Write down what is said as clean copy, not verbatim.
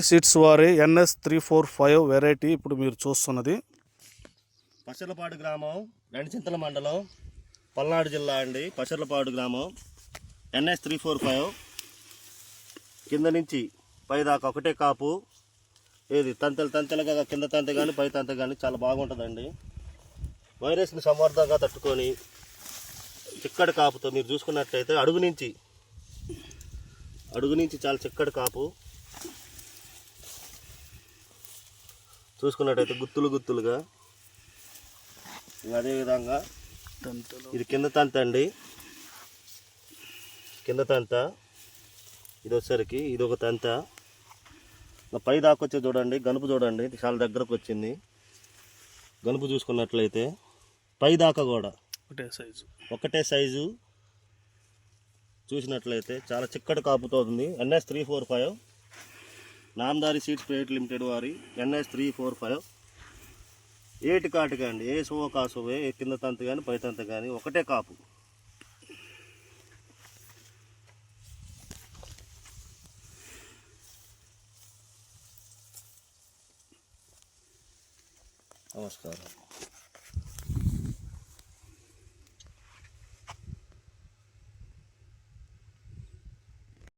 Seeds వారి NS345 variety ఇప్పుడు మీరు చూస్తున్నది. పచ్చర్లపాడు గ్రామం, రెండుచింతల మండలం, పల్నాడు జిల్లా అండి. పచ్చర్లపాడు గ్రామం, NS345 కింద నుంచి పై దాకా ఒకటే కాపు. ఏది తంతెలుగా కింద తంతె కానీ పై తంతె కానీ చాలా బాగుంటుందండి. వైరస్ని సమర్థంగా తట్టుకొని చిక్కడి కాపుతో మీరు చూసుకున్నట్లయితే అడుగు నుంచి చాలా చిక్కడి కాపు. చూసుకున్నట్టయితే గుత్తులుగా అదేవిధంగా ఇది కింద తంత అండి. కింద తంత ఇది వచ్చేసరికి ఇది ఒక తంత. పై దాకా వచ్చి చూడండి, గనుపు చూడండి చాలా దగ్గరకు వచ్చింది. గనుపు చూసుకున్నట్లయితే పై దాకా కూడా ఒకటే సైజు చూసినట్లయితే చాలా చిక్కటి కాపుతో ఉంది. NS345 Namdhari seeds private limited వారి NS345 ఏటి కాటుగా అండి. ఏ సువ కాసువే కింద తంత కానీ పై తంత కానీ ఒకటే కాపు. నమస్కారం.